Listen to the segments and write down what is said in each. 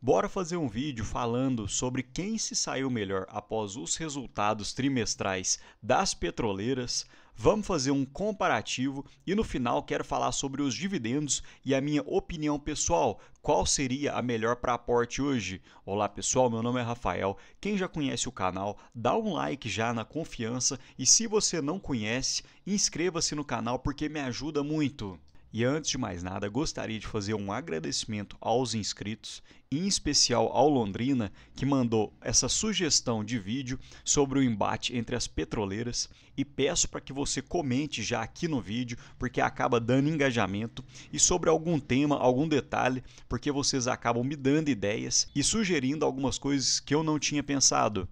Bora fazer um vídeo falando sobre quem se saiu melhor após os resultados trimestrais das petroleiras. Vamos fazer um comparativo e no final quero falar sobre os dividendos e a minha opinião pessoal. Qual seria a melhor para aporte hoje? Olá pessoal, meu nome é Rafael. Quem já conhece o canal, dá um like já na confiança e se você não conhece, inscreva-se no canal porque me ajuda muito. E antes de mais nada, gostaria de fazer um agradecimento aos inscritos, em especial ao Londrina, que mandou essa sugestão de vídeo sobre o embate entre as petroleiras. E peço para que você comente já aqui no vídeo, porque acaba dando engajamento, e sobre algum tema, algum detalhe, porque vocês acabam me dando ideias e sugerindo algumas coisas que eu não tinha pensado.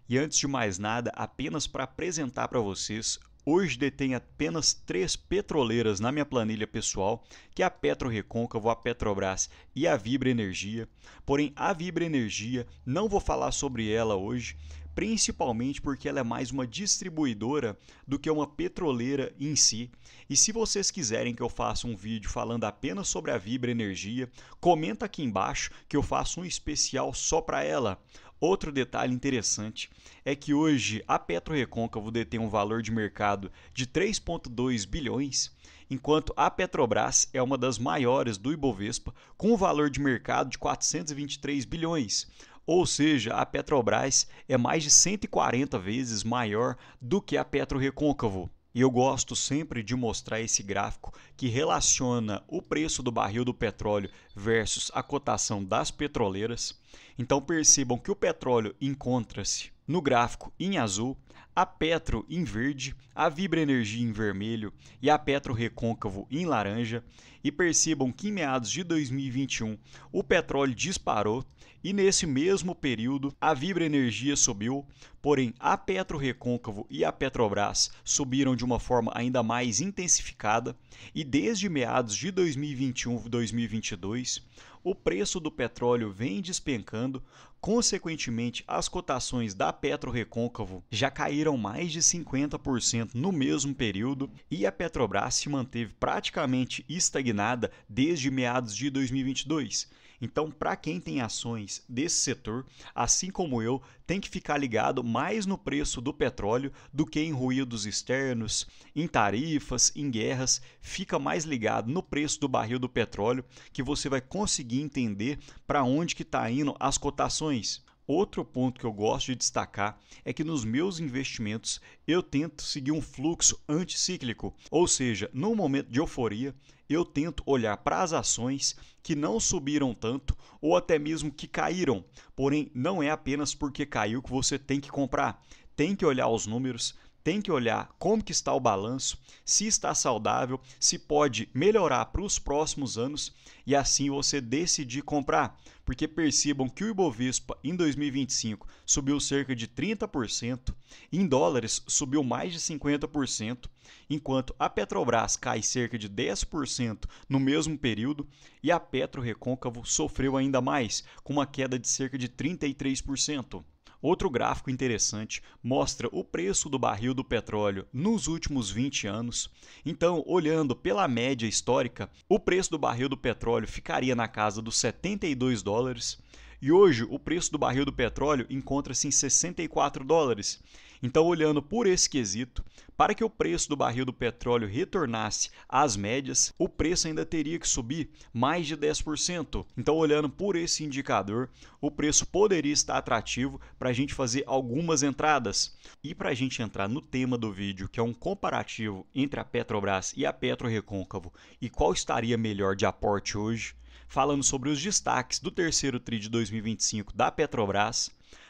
E antes de mais nada, apenas para apresentar para vocês, hoje detém apenas 3 petroleiras na minha planilha pessoal, que é a PetroRecôncavo, a Petrobras e a Vibra Energia. Porém, a Vibra Energia, não vou falar sobre ela hoje, principalmente porque ela é mais uma distribuidora do que uma petroleira em si. E se vocês quiserem que eu faça um vídeo falando apenas sobre a Vibra Energia, comenta aqui embaixo que eu faço um especial só para ela. Outro detalhe interessante é que hoje a PetroRecôncavo detém um valor de mercado de 3,2 bilhões, enquanto a Petrobras é uma das maiores do Ibovespa, com um valor de mercado de 423 bilhões. Ou seja, a Petrobras é mais de 140 vezes maior do que a PetroRecôncavo. E eu gosto sempre de mostrar esse gráfico que relaciona o preço do barril do petróleo versus a cotação das petroleiras. Então percebam que o petróleo encontra-se no gráfico em azul, a Petro em verde, a Vibra Energia em vermelho e a PetroRecôncavo em laranja. E percebam que em meados de 2021 o petróleo disparou e nesse mesmo período a Vibra Energia subiu, porém a PetroRecôncavo e a Petrobras subiram de uma forma ainda mais intensificada e desde meados de 2021-2022 o preço do petróleo vem despencando, consequentemente as cotações da PetroRecôncavo já caíram mais de 50% no mesmo período e a Petrobras se manteve praticamente estagnada desde meados de 2022. Então, para quem tem ações desse setor, assim como eu, tem que ficar ligado mais no preço do petróleo do que em ruídos externos, em tarifas, em guerras. Fica mais ligado no preço do barril do petróleo que você vai conseguir entender para onde que está indo as cotações. Outro ponto que eu gosto de destacar é que nos meus investimentos eu tento seguir um fluxo anticíclico, ou seja, no momento de euforia, eu tento olhar para as ações que não subiram tanto ou até mesmo que caíram, porém não é apenas porque caiu que você tem que comprar, tem que olhar os números, tem que olhar como que está o balanço, se está saudável, se pode melhorar para os próximos anos e assim você decidir comprar. Porque percebam que o Ibovespa em 2025 subiu cerca de 30%, em dólares subiu mais de 50%, enquanto a Petrobras cai cerca de 10% no mesmo período e a PetroRecôncavo sofreu ainda mais, com uma queda de cerca de 33%. Outro gráfico interessante mostra o preço do barril do petróleo nos últimos 20 anos. Então, olhando pela média histórica, o preço do barril do petróleo ficaria na casa dos 72 dólares. E hoje o preço do barril do petróleo encontra-se em 64 dólares. Então, olhando por esse quesito, para que o preço do barril do petróleo retornasse às médias, o preço ainda teria que subir mais de 10%. Então, olhando por esse indicador, o preço poderia estar atrativo para a gente fazer algumas entradas. E para a gente entrar no tema do vídeo, que é um comparativo entre a Petrobras e a PetroRecôncavo, e qual estaria melhor de aporte hoje, falando sobre os destaques do terceiro TRI de 2025 da Petrobras,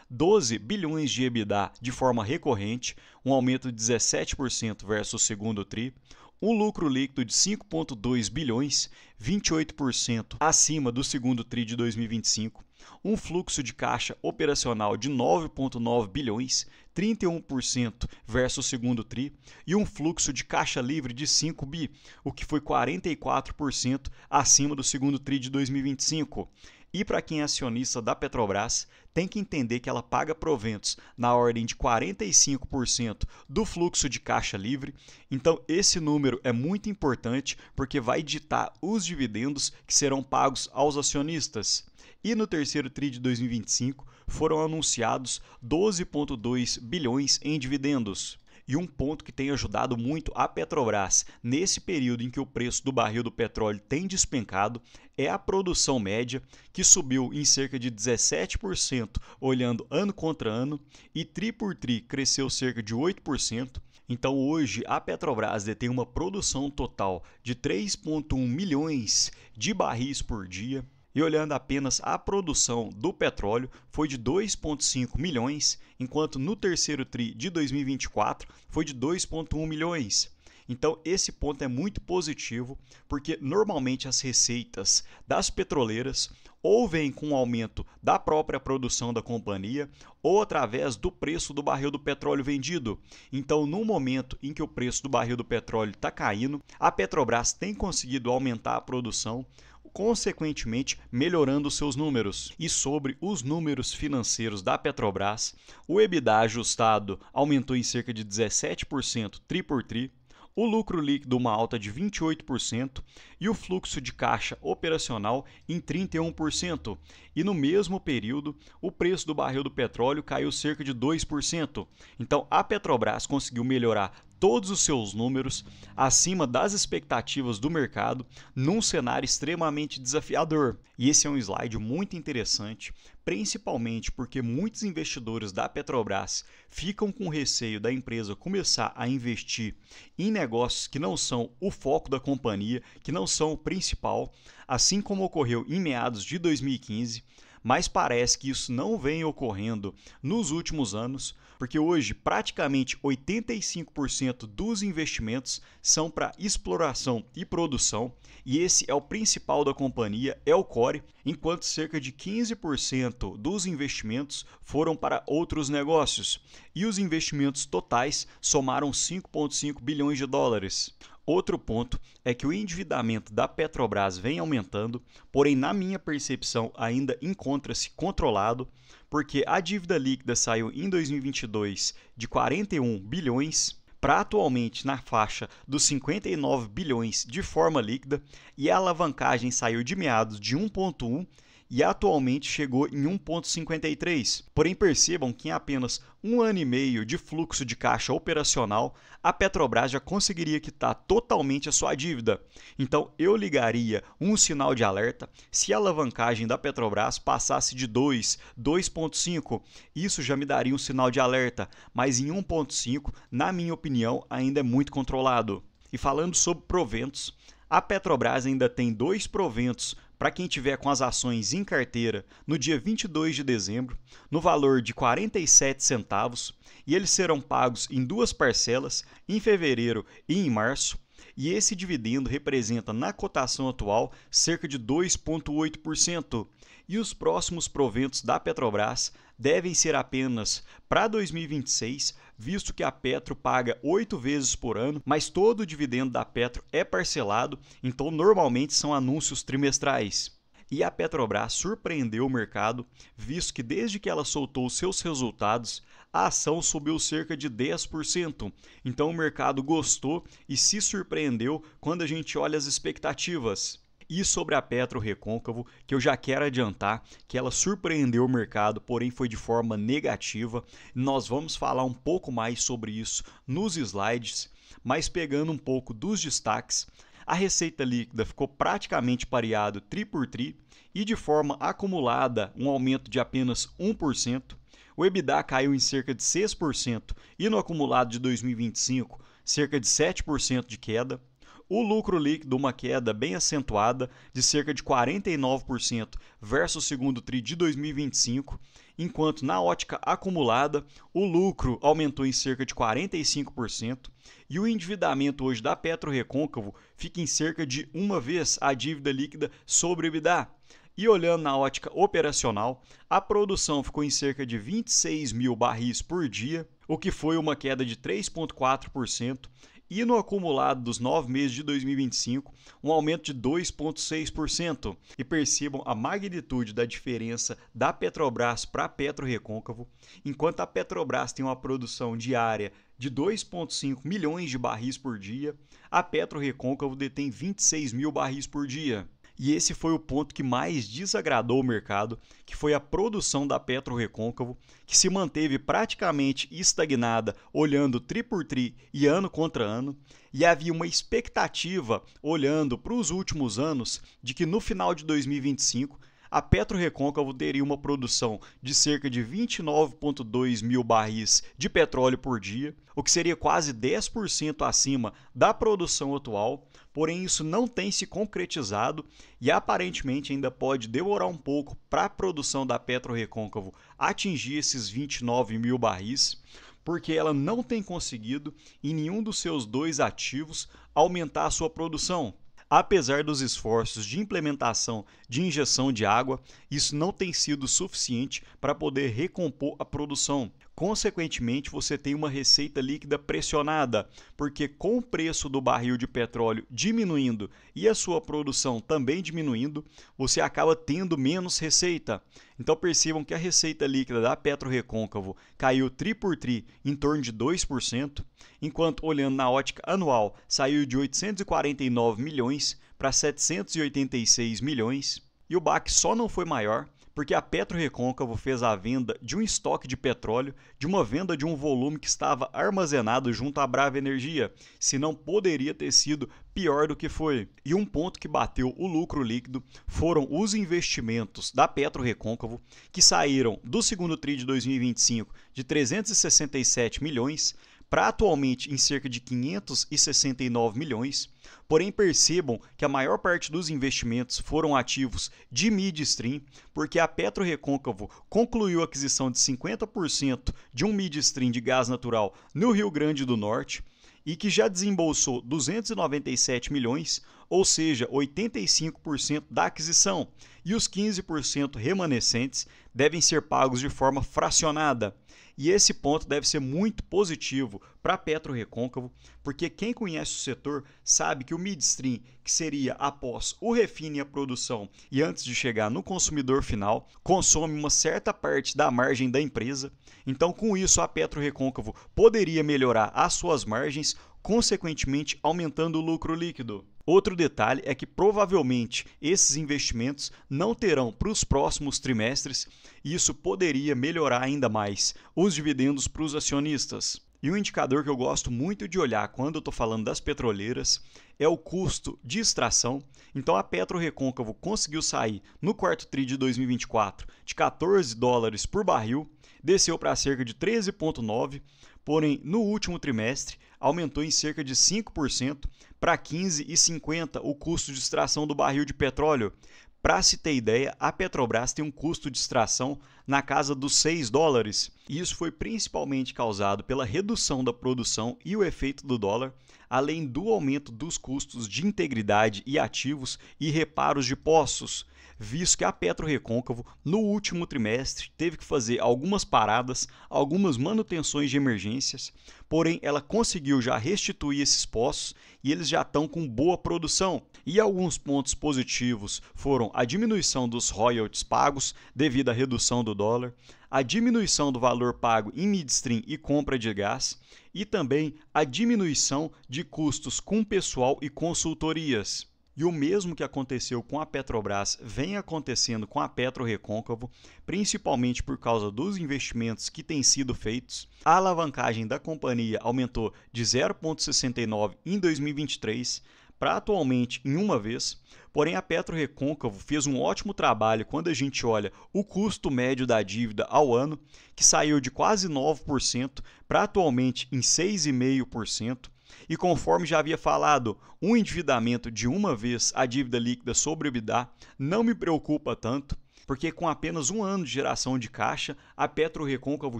12 bilhões de EBITDA de forma recorrente, um aumento de 17% versus o segundo TRI, um lucro líquido de 5,2 bilhões, 28% acima do segundo TRI de 2025, um fluxo de caixa operacional de 9,9 bilhões, 31% versus o segundo TRI, e um fluxo de caixa livre de 5 bi, o que foi 44% acima do segundo TRI de 2025. E para quem é acionista da Petrobras, tem que entender que ela paga proventos na ordem de 45% do fluxo de caixa livre. Então, esse número é muito importante porque vai ditar os dividendos que serão pagos aos acionistas. e no terceiro TRI de 2025 foram anunciados 12,2 bilhões em dividendos. E um ponto que tem ajudado muito a Petrobras nesse período em que o preço do barril do petróleo tem despencado é a produção média, que subiu em cerca de 17% olhando ano contra ano, e TRI por TRI cresceu cerca de 8%. Então hoje a Petrobras detém uma produção total de 3,1 milhões de barris por dia. E olhando apenas a produção do petróleo, foi de 2,5 milhões, enquanto no terceiro TRI de 2024 foi de 2,1 milhões. Então esse ponto é muito positivo, porque normalmente as receitas das petroleiras ou vêm com o aumento da própria produção da companhia ou através do preço do barril do petróleo vendido. Então, no momento em que o preço do barril do petróleo está caindo, a Petrobras tem conseguido aumentar a produção, consequentemente melhorando seus números. E sobre os números financeiros da Petrobras, o EBITDA ajustado aumentou em cerca de 17% TRI por TRI, o lucro líquido uma alta de 28% e o fluxo de caixa operacional em 31%. E no mesmo período, o preço do barril do petróleo caiu cerca de 2%. Então, a Petrobras conseguiu melhorar todos os seus números acima das expectativas do mercado num cenário extremamente desafiador. E esse é um slide muito interessante, principalmente porque muitos investidores da Petrobras ficam com receio da empresa começar a investir em negócios que não são o foco da companhia, que não são o principal, assim como ocorreu em meados de 2015, mas parece que isso não vem ocorrendo nos últimos anos, porque hoje praticamente 85% dos investimentos são para exploração e produção, e esse é o principal da companhia, é o core, enquanto cerca de 15% dos investimentos foram para outros negócios, e os investimentos totais somaram 5,5 bilhões de dólares. Outro ponto é que o endividamento da Petrobras vem aumentando, porém, na minha percepção, ainda encontra-se controlado, porque a dívida líquida saiu em 2022 de 41 bilhões para atualmente na faixa dos 59 bilhões de forma líquida, e a alavancagem saiu de meados de 1,1 e atualmente chegou em 1,53. Porém, percebam que em apenas um ano e meio de fluxo de caixa operacional, a Petrobras já conseguiria quitar totalmente a sua dívida. Então, eu ligaria um sinal de alerta se a alavancagem da Petrobras passasse de 2, 2,5. Isso já me daria um sinal de alerta, mas em 1,5, na minha opinião, ainda é muito controlado. E falando sobre proventos, a Petrobras ainda tem 2 proventos para quem tiver com as ações em carteira no dia 22 de dezembro, no valor de 47 centavos, e eles serão pagos em 2 parcelas, em fevereiro e em março, e esse dividendo representa na cotação atual cerca de 2,8%. E os próximos proventos da Petrobras devem ser apenas para 2026, visto que a Petro paga 8 vezes por ano, mas todo o dividendo da Petro é parcelado, então normalmente são anúncios trimestrais. E a Petrobras surpreendeu o mercado, visto que desde que ela soltou seus resultados, a ação subiu cerca de 10%. Então o mercado gostou e se surpreendeu quando a gente olha as expectativas. E sobre a PetroRecôncavo, que eu já quero adiantar que ela surpreendeu o mercado, porém foi de forma negativa. Nós vamos falar um pouco mais sobre isso nos slides, mas pegando um pouco dos destaques, a receita líquida ficou praticamente pareado TRI por TRI e de forma acumulada um aumento de apenas 1%. O EBITDA caiu em cerca de 6% e no acumulado de 2025, cerca de 7% de queda. O lucro líquido, uma queda bem acentuada de cerca de 49% versus o segundo TRI de 2025, enquanto na ótica acumulada o lucro aumentou em cerca de 45% e o endividamento hoje da PetroRecôncavo fica em cerca de uma vez a dívida líquida sobre o EBITDA. E olhando na ótica operacional, a produção ficou em cerca de 26 mil barris por dia, o que foi uma queda de 3,4%, e no acumulado dos 9 meses de 2025, um aumento de 2,6%. E percebam a magnitude da diferença da Petrobras para a PetroRecôncavo. Enquanto a Petrobras tem uma produção diária de 2,5 milhões de barris por dia, a PetroRecôncavo detém 26 mil barris por dia. E esse foi o ponto que mais desagradou o mercado, que foi a produção da PetroRecôncavo, que se manteve praticamente estagnada, olhando tri por tri e ano contra ano, e havia uma expectativa, olhando para os últimos anos, de que no final de 2025 a PetroRecôncavo teria uma produção de cerca de 29,2 mil barris de petróleo por dia, o que seria quase 10% acima da produção atual, porém isso não tem se concretizado e aparentemente ainda pode demorar um pouco para a produção da PetroRecôncavo atingir esses 29 mil barris, porque ela não tem conseguido, em nenhum dos seus dois ativos, aumentar a sua produção. Apesar dos esforços de implementação de injeção de água, isso não tem sido suficiente para poder recompor a produção. Consequentemente, você tem uma receita líquida pressionada, porque com o preço do barril de petróleo diminuindo e a sua produção também diminuindo, você acaba tendo menos receita. Então percebam que a receita líquida da PetroRecôncavo caiu tri por tri em torno de 2%, enquanto olhando na ótica anual saiu de 849 milhões para 786 milhões, e o baque só não foi maior porque a PetroRecôncavo fez a venda de um estoque de petróleo, de uma venda de um volume que estava armazenado junto à Brava Energia, senão poderia ter sido pior do que foi. E um ponto que bateu o lucro líquido foram os investimentos da PetroRecôncavo, que saíram do segundo TRI de 2025 de 367 milhões para atualmente em cerca de 569 milhões, porém percebam que a maior parte dos investimentos foram ativos de midstream, porque a PetroRecôncavo concluiu a aquisição de 50% de um midstream de gás natural no Rio Grande do Norte e que já desembolsou 297 milhões, ou seja, 85% da aquisição, e os 15% remanescentes devem ser pagos de forma fracionada. E esse ponto deve ser muito positivo para a PetroRecôncavo, porque quem conhece o setor sabe que o midstream, que seria após o refino e a produção e antes de chegar no consumidor final, consome uma certa parte da margem da empresa. Então, com isso, a PetroRecôncavo poderia melhorar as suas margens, consequentemente aumentando o lucro líquido. Outro detalhe é que provavelmente esses investimentos não terão para os próximos trimestres e isso poderia melhorar ainda mais os dividendos para os acionistas. E um indicador que eu gosto muito de olhar quando eu estou falando das petroleiras é o custo de extração. Então a PetroRecôncavo conseguiu sair no quarto TRI de 2024 de 14 dólares por barril, desceu para cerca de 13,9, porém no último trimestre aumentou em cerca de 5% para 15,50 o custo de extração do barril de petróleo. Para se ter ideia, a Petrobras tem um custo de extração na casa dos 6 dólares. E isso foi principalmente causado pela redução da produção e o efeito do dólar, além do aumento dos custos de integridade e ativos e reparos de poços, visto que a PetroRecôncavo, no último trimestre, teve que fazer algumas paradas, algumas manutenções de emergências, porém ela conseguiu já restituir esses poços e eles já estão com boa produção. E alguns pontos positivos foram a diminuição dos royalties pagos devido à redução do dólar, a diminuição do valor pago em midstream e compra de gás e também a diminuição de custos com pessoal e consultorias. E o mesmo que aconteceu com a Petrobras vem acontecendo com a PetroRecôncavo, principalmente por causa dos investimentos que têm sido feitos. A alavancagem da companhia aumentou de 0,69 em 2023 para atualmente em uma vez, porém a PetroRecôncavo fez um ótimo trabalho quando a gente olha o custo médio da dívida ao ano, que saiu de quase 9% para atualmente em 6,5%. E conforme já havia falado, um endividamento de uma vez a dívida líquida sobre o EBITDA não me preocupa tanto, porque com apenas um ano de geração de caixa, a PetroRecôncavo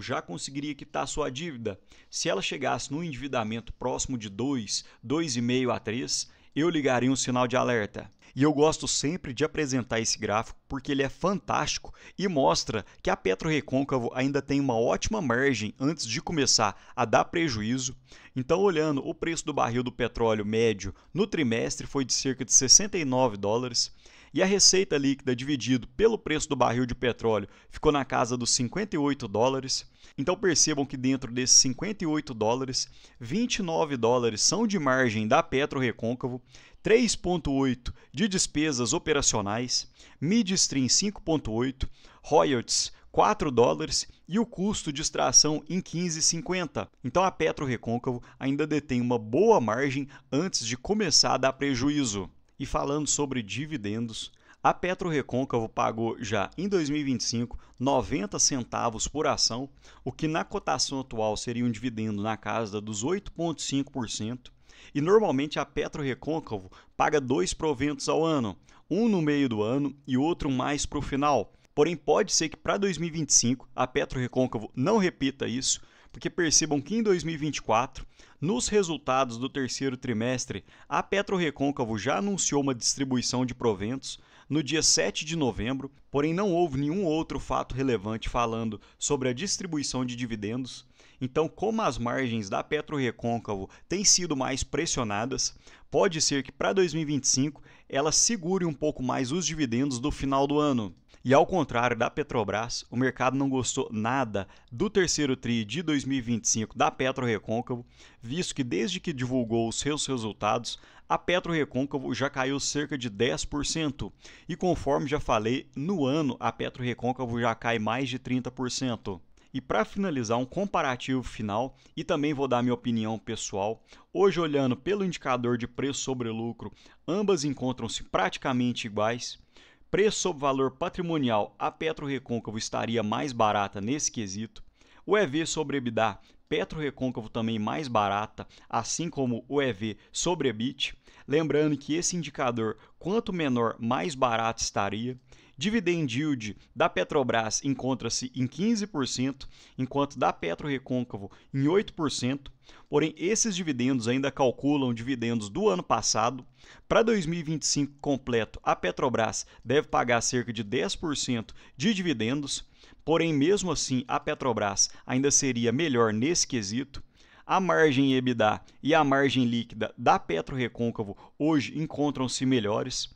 já conseguiria quitar sua dívida. Se ela chegasse num endividamento próximo de 2, 2,5 a 3, eu ligaria um sinal de alerta. E eu gosto sempre de apresentar esse gráfico porque ele é fantástico e mostra que a PetroRecôncavo ainda tem uma ótima margem antes de começar a dar prejuízo. Então, olhando o preço do barril do petróleo médio no trimestre foi de cerca de 69 dólares. E a receita líquida dividido pelo preço do barril de petróleo ficou na casa dos $58. Então percebam que dentro desses $58, $29 são de margem da PetroRecôncavo, 3,8 de despesas operacionais, midstream 5,8, royalties $4 e o custo de extração em 15,50. Então a PetroRecôncavo ainda detém uma boa margem antes de começar a dar prejuízo. E falando sobre dividendos, a PetroRecôncavo pagou já em 2025 90 centavos por ação, o que na cotação atual seria um dividendo na casa dos 8,5%. E normalmente a PetroRecôncavo paga 2 proventos ao ano, um no meio do ano e outro mais para o final. Porém, pode ser que para 2025 a PetroRecôncavo não repita isso, porque percebam que em 2024, nos resultados do terceiro trimestre, a PetroRecôncavo já anunciou uma distribuição de proventos no dia 7 de novembro, porém não houve nenhum outro fato relevante falando sobre a distribuição de dividendos. Então, como as margens da PetroRecôncavo têm sido mais pressionadas, pode ser que para 2025 ela segure um pouco mais os dividendos do final do ano. E ao contrário da Petrobras, o mercado não gostou nada do terceiro TRI de 2025 da PetroRecôncavo, visto que desde que divulgou os seus resultados, a PetroRecôncavo já caiu cerca de 10%. E conforme já falei, no ano a PetroRecôncavo já cai mais de 30%. E para finalizar um comparativo final, e também vou dar minha opinião pessoal, hoje olhando pelo indicador de preço sobre lucro, ambas encontram-se praticamente iguais. Preço sobre valor patrimonial, a PetroRecôncavo estaria mais barata nesse quesito. O EV sobre EBITDA, PetroRecôncavo também mais barata, assim como o EV sobre EBIT. Lembrando que esse indicador, quanto menor, mais barato estaria. Dividend yield da Petrobras encontra-se em 15%, enquanto da PetroRecôncavo em 8%. Porém, esses dividendos ainda calculam dividendos do ano passado. Para 2025 completo, a Petrobras deve pagar cerca de 10% de dividendos. Porém, mesmo assim, a Petrobras ainda seria melhor nesse quesito. A margem EBITDA e a margem líquida da PetroRecôncavo hoje encontram-se melhores.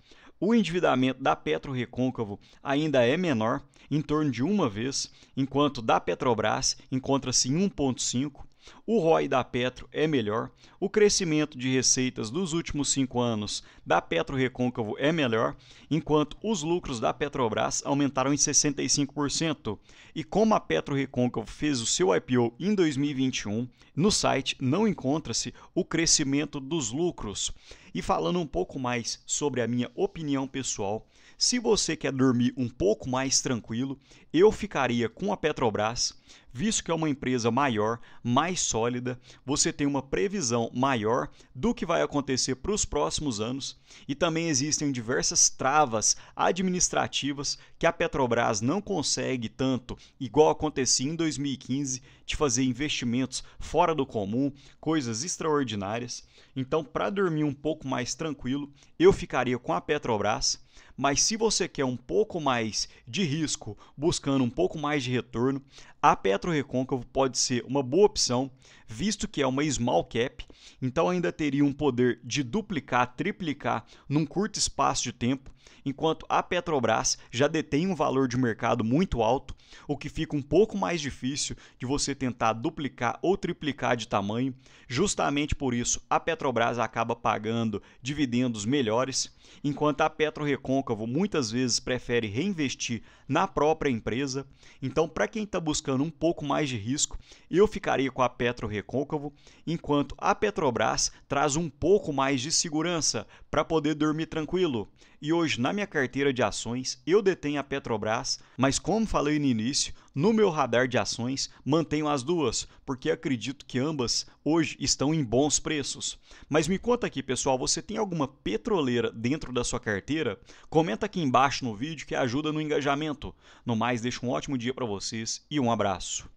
O endividamento da PetroRecôncavo ainda é menor, em torno de uma vez, enquanto da Petrobras encontra-se em 1,5. O ROI da Petro é melhor, o crescimento de receitas dos últimos 5 anos da PetroRecôncavo é melhor, enquanto os lucros da Petrobras aumentaram em 65%. E como a PetroRecôncavo fez o seu IPO em 2021, no site não encontra-se o crescimento dos lucros. E falando um pouco mais sobre a minha opinião pessoal, se você quer dormir um pouco mais tranquilo, eu ficaria com a Petrobras, visto que é uma empresa maior, mais sólida, você tem uma previsão maior do que vai acontecer para os próximos anos e também existem diversas travas administrativas que a Petrobras não consegue tanto, igual acontecia em 2015, de fazer investimentos fora do comum, coisas extraordinárias. Então, para dormir um pouco mais tranquilo, eu ficaria com a Petrobras. Mas se você quer um pouco mais de risco, buscando um pouco mais de retorno, a PetroRecôncavo pode ser uma boa opção, visto que é uma small cap, então ainda teria um poder de duplicar, triplicar num curto espaço de tempo, enquanto a Petrobras já detém um valor de mercado muito alto, o que fica um pouco mais difícil de você tentar duplicar ou triplicar de tamanho. Justamente por isso, a Petrobras acaba pagando dividendos melhores, enquanto a PetroRecôncavo muitas vezes prefere reinvestir na própria empresa. Então, para quem está buscando um pouco mais de risco, eu ficaria com a PetroRecôncavo, enquanto a Petrobras traz um pouco mais de segurança para poder dormir tranquilo. E hoje, na minha carteira de ações, eu detenho a Petrobras, mas como falei no início, no meu radar de ações, mantenho as duas, porque acredito que ambas hoje estão em bons preços. Mas me conta aqui, pessoal, você tem alguma petroleira dentro da sua carteira? Comenta aqui embaixo no vídeo que ajuda no engajamento. No mais, deixo um ótimo dia para vocês e um abraço.